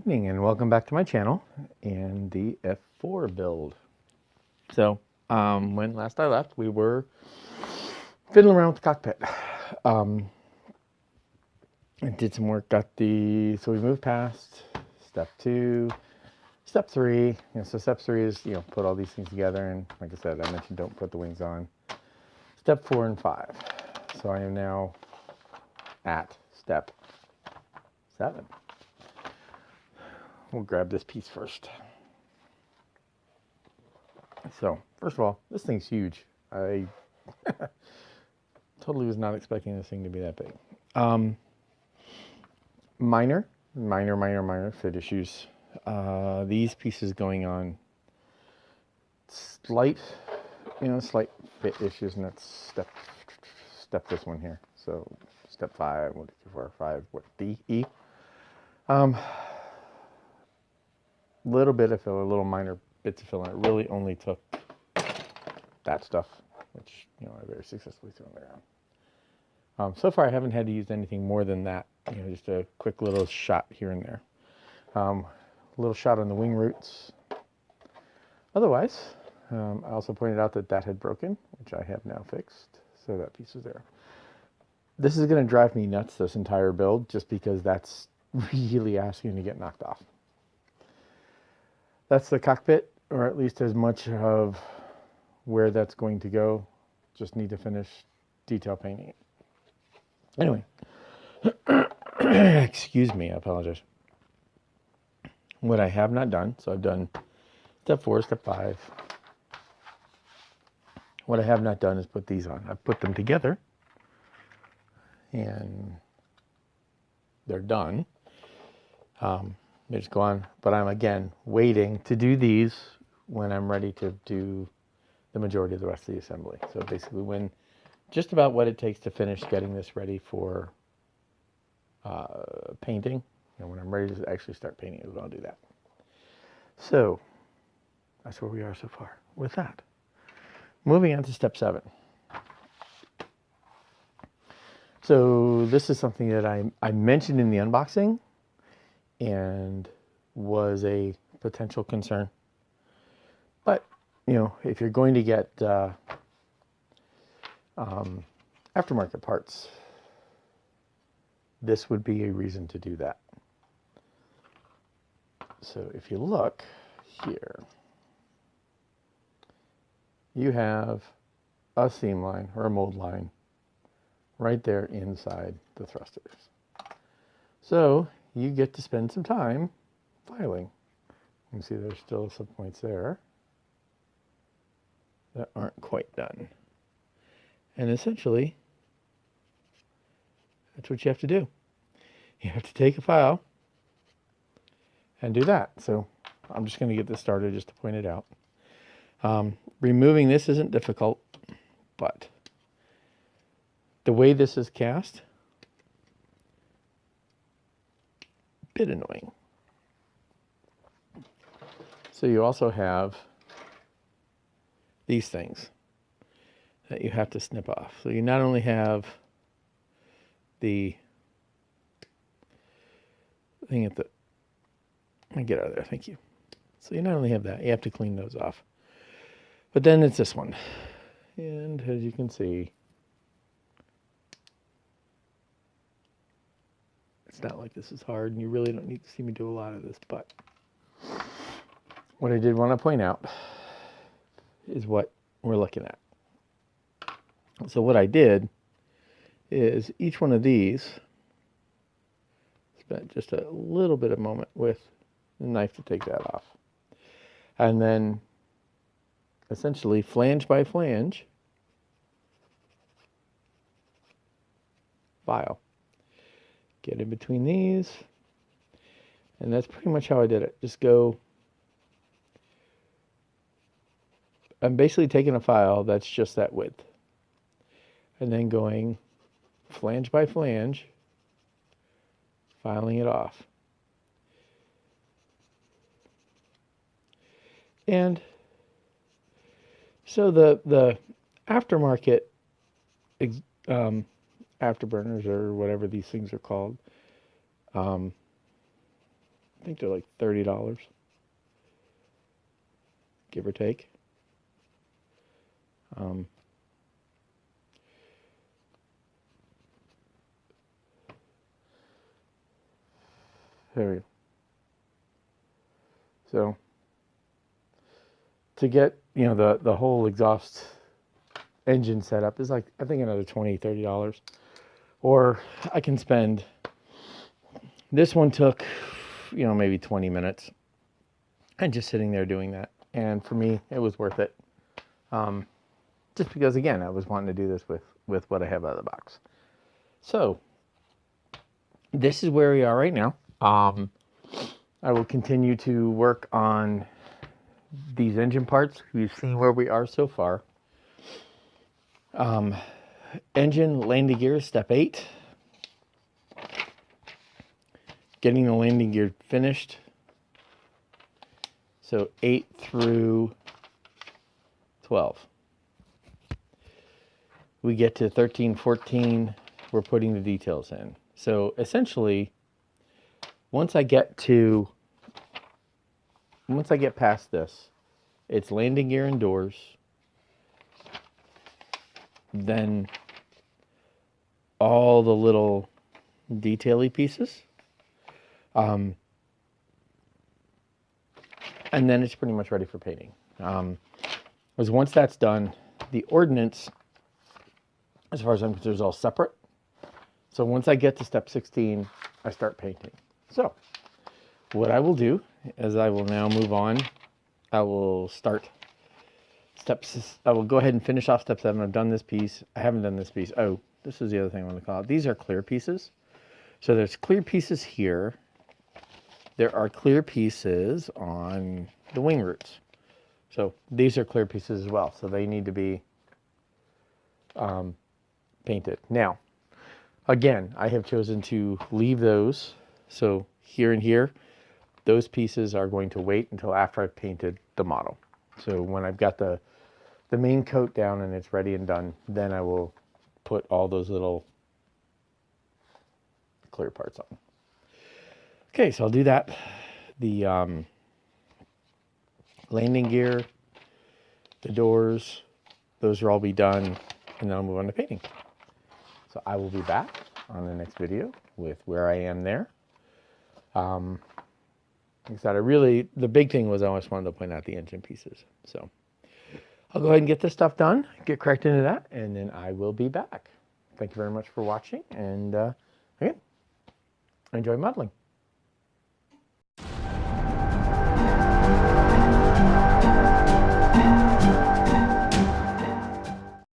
evening and welcome back to my channel and the F4 build. So when last I left, we were fiddling around with the cockpit. I did some work, so we moved past step 2, step 3. So step 3 is, put all these things together, and like I said, I mentioned don't put the wings on. Step 4 and 5. So I am now at step 7. We'll grab this piece first. So, first of all, this thing's huge. I totally was not expecting this thing to be that big. Minor fit issues. These pieces going on. Slight fit issues, and that's step this one here. So, step 5, 1, 2, 3, 4, 5, what, D, E? Little bit of filler, little minor bits of filler. It really only took that stuff, which, I very successfully threw on the ground. So far I haven't had to use anything more than that, just a quick little shot here and there. A little shot on the wing roots. Otherwise, I also pointed out that had broken, which I have now fixed, so that piece is there. This is going to drive me nuts, this entire build, just because that's really asking to get knocked off. That's the cockpit, or at least as much of where that's going to go. Just need to finish detail painting it. Anyway, excuse me, I apologize. What I have not done, so I've done step 4, step 5. What I have not done is put these on. I've put them together, and they're done. They just go on, but I'm again waiting to do these when I'm ready to do the majority of the rest of the assembly. So basically when just about what it takes to finish getting this ready for painting, and when I'm ready to actually start painting it, I'll do that. So that's where we are so far with that. Moving on to step 7. So this is something that I mentioned in the unboxing and was a potential concern. But, if you're going to get aftermarket parts, this would be a reason to do that. So if you look here, you have a seam line or a mold line right there inside the thrusters. So you get to spend some time filing. You can see there's still some points there that aren't quite done. And essentially, that's what you have to do. You have to take a file and do that. So I'm just going to get this started just to point it out. Removing this isn't difficult, but the way this is cast, bit annoying. So you also have these things that you have to snip off. So you not only have the thing at the, let me get out of there, thank you. So you not only have that, you have to clean those off. But then it's this one. And as you can see, it's not like this is hard, and you really don't need to see me do a lot of this, but what I did want to point out is what we're looking at. So what I did is each one of these, spent just a little bit of moment with the knife to take that off. And then essentially flange by flange, file. Get in between these, and that's pretty much how I did it. Just go, I'm basically taking a file that's just that width, and then going flange by flange, filing it off. And so the aftermarket afterburners, or whatever these things are called, I think they're like $30, give or take. There we go. So to get, you know, the whole exhaust engine setup is like, I think another $20, $30. Or I can spend, this one took, you know, maybe 20 minutes and just sitting there doing that. And for me, it was worth it. Just because, again, I was wanting to do this with what I have out of the box. So this is where we are right now. I will continue to work on these engine parts. We've seen where we are so far. Engine landing gear, step 8. Getting the landing gear finished. So 8 through 12. We get to 13, 14, we're putting the details in. So essentially, once I get past this, it's landing gear and doors, then all the little detail-y pieces, and then it's pretty much ready for painting. Because once that's done, the ordnance, as far as I'm concerned, is all separate. So once I get to step 16, I start painting. So what I will do is I will now move on. I will start steps. I will go ahead and finish off step 7. I've done this piece. I haven't done this piece. Oh, this is the other thing I want to call out. These are clear pieces. So there's clear pieces here. There are clear pieces on the wing roots. So these are clear pieces as well. So they need to be painted. Now, again, I have chosen to leave those. So here and here, those pieces are going to wait until after I've painted the model. So when I've got the main coat down and it's ready and done, then I will put all those little clear parts on. Okay, so I'll do that. The landing gear, the doors, those will all be done, and then I'll move on to painting. So I will be back on the next video with where I am there. Like I said, the big thing was I just wanted to point out the engine pieces. So I'll go ahead and get this stuff done, get cracked into that, and then I will be back. Thank you very much for watching, and again, enjoy modeling.